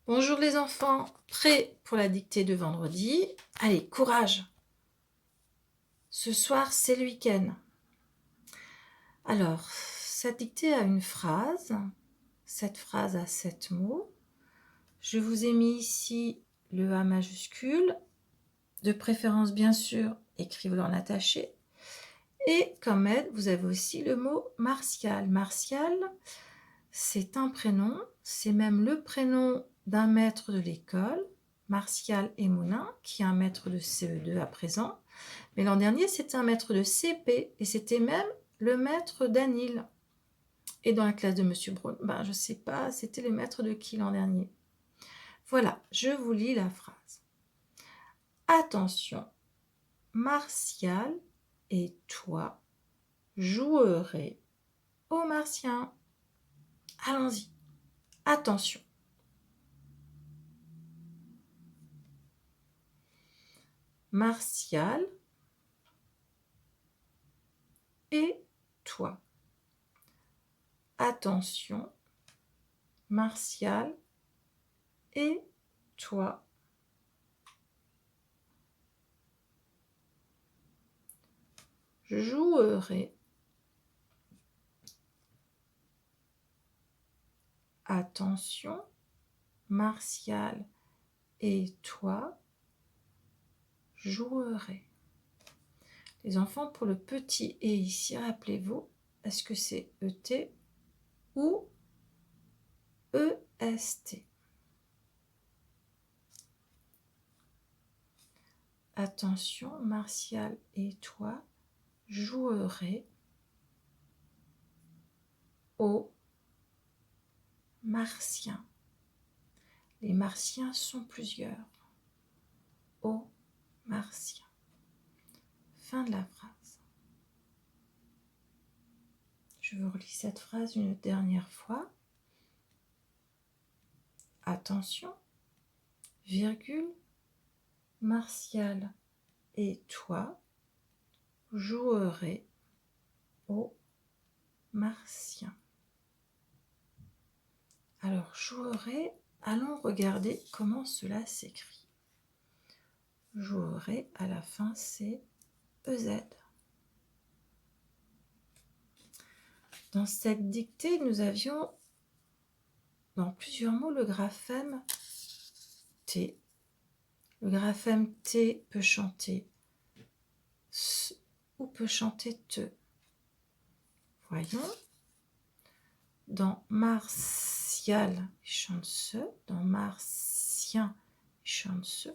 Bonjour les enfants, prêts pour la dictée de vendredi? Allez, courage! Ce soir, c'est le week-end. Alors, cette dictée a une phrase. Cette phrase a 7 mots. Je vous ai mis ici le A majuscule. De préférence, bien sûr, écrivez-le en attaché. Et comme aide, vous avez aussi le mot Martial. Martial, c'est un prénom. C'est même le prénom d'un maître de l'école. Martial Emonin, qui est un maître de CE2 à présent. Mais l'an dernier, c'était un maître de CP et c'était même le maître d'Anil. Et dans la classe de Monsieur Braun, je ne sais pas, c'était le maître de qui l'an dernier. Voilà, je vous lis la phrase. Attention, Martial et toi jouerez aux Martiens. Allons-y. Attention. Martial et toi. Attention, Martial et toi. Jouerai. Attention, Martial et toi jouerez. Les enfants, pour le petit et ici, rappelez-vous, est-ce que c'est ET ou EST? Attention, Martial et toi jouerez aux Martiens. Les Martiens sont plusieurs. Aux Martiens. Fin de la phrase. Je vous relis cette phrase une dernière fois. Attention, virgule, Martial et toi jouerez aux Martiens. Alors, jouerez, allons regarder comment cela s'écrit. Jouerez, à la fin, c'est EZ. Dans cette dictée, nous avions dans plusieurs mots le graphème T. Le graphème T peut chanter S ou peut chanter TE. Voyons. Dans Martial, il chante ce. Dans Martien, il chante ce.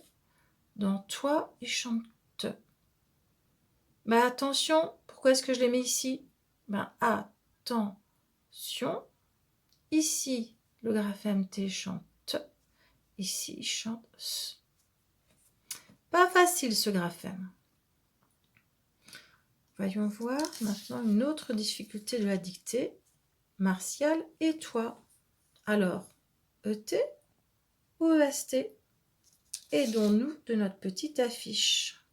Dans toi, il chante te. Attention, pourquoi est-ce que je les mets ici? Attention. Ici, le graphème T chante te. Ici, il chante s. Pas facile ce graphème. Voyons voir maintenant une autre difficulté de la dictée. Martial et toi. Alors, ET ou EST? Aidons-nous de notre petite affiche.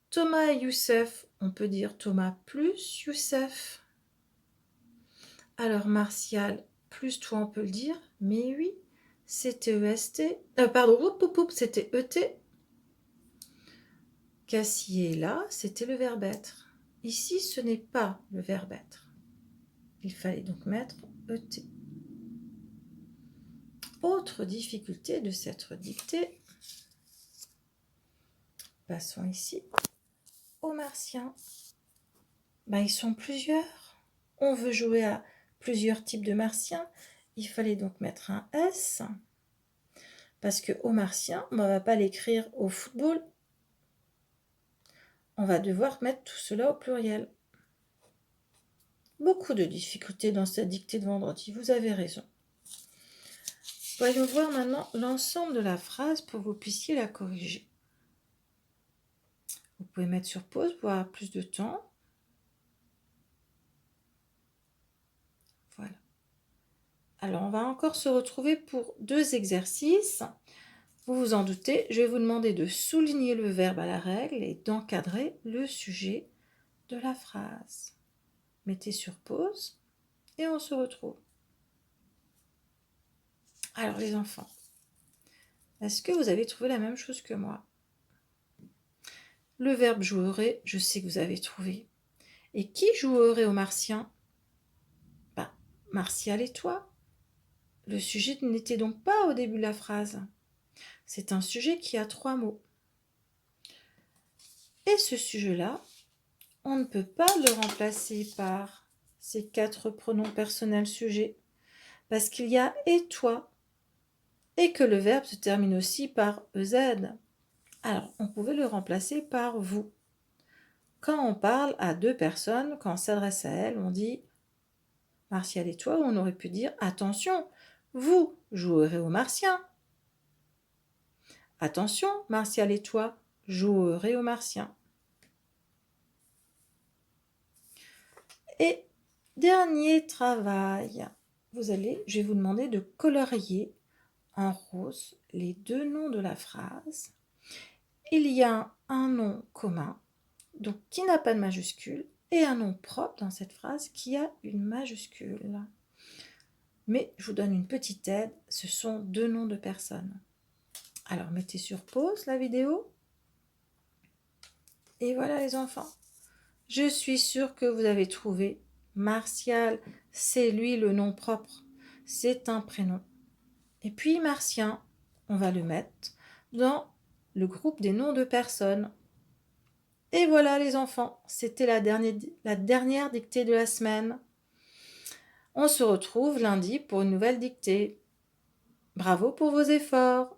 Thomas et Youssef, on peut dire Thomas plus Youssef. Alors, Martial plus toi, on peut le dire, mais oui, c'était EST. C'était ET. Cassier là, c'était le verbe être. Ici, ce n'est pas le verbe être. Il fallait donc mettre ET. Autre difficulté de cette dictée. Passons ici aux Martiens. Ils sont plusieurs. On veut jouer à plusieurs types de Martiens. Il fallait donc mettre un S. Parce que aux Martiens, on ne va pas l'écrire au football. On va devoir mettre tout cela au pluriel. Beaucoup de difficultés dans cette dictée de vendredi. Vous avez raison. Voyons voir maintenant l'ensemble de la phrase pour que vous puissiez la corriger. Vous pouvez mettre sur pause pour avoir plus de temps. Voilà. Alors, on va encore se retrouver pour 2 exercices. Vous vous en doutez, je vais vous demander de souligner le verbe à la règle et d'encadrer le sujet de la phrase. Mettez sur pause et on se retrouve. Alors, les enfants, Est-ce que vous avez trouvé la même chose que moi? Le verbe jouerait, je sais que vous avez trouvé. Et qui jouerait au martien? Ben, Martial et toi. Le sujet n'était donc pas au début de la phrase. C'est un sujet qui a 3 mots. Et ce sujet-là, on ne peut pas le remplacer par ces 4 pronoms personnels sujets, parce qu'il y a et toi, et que le verbe se termine aussi par EZ. Alors, on pouvait le remplacer par vous. Quand on parle à 2 personnes, quand on s'adresse à elles, on dit Martial et toi, ou on aurait pu dire attention, vous jouerez au martien. Attention, Martial et toi jouerez au martien. Et dernier travail, je vais vous demander de colorier en rose les 2 noms de la phrase. Il y a un nom commun, donc qui n'a pas de majuscule, et un nom propre dans cette phrase qui a une majuscule. Mais je vous donne une petite aide, ce sont 2 noms de personnes. Alors mettez sur pause la vidéo. Et voilà les enfants. Je suis sûre que vous avez trouvé. Martial, c'est lui le nom propre. C'est un prénom. Et puis Martien, on va le mettre dans le groupe des noms de personnes. Et voilà les enfants, c'était la dernière dictée de la semaine. On se retrouve lundi pour une nouvelle dictée. Bravo pour vos efforts.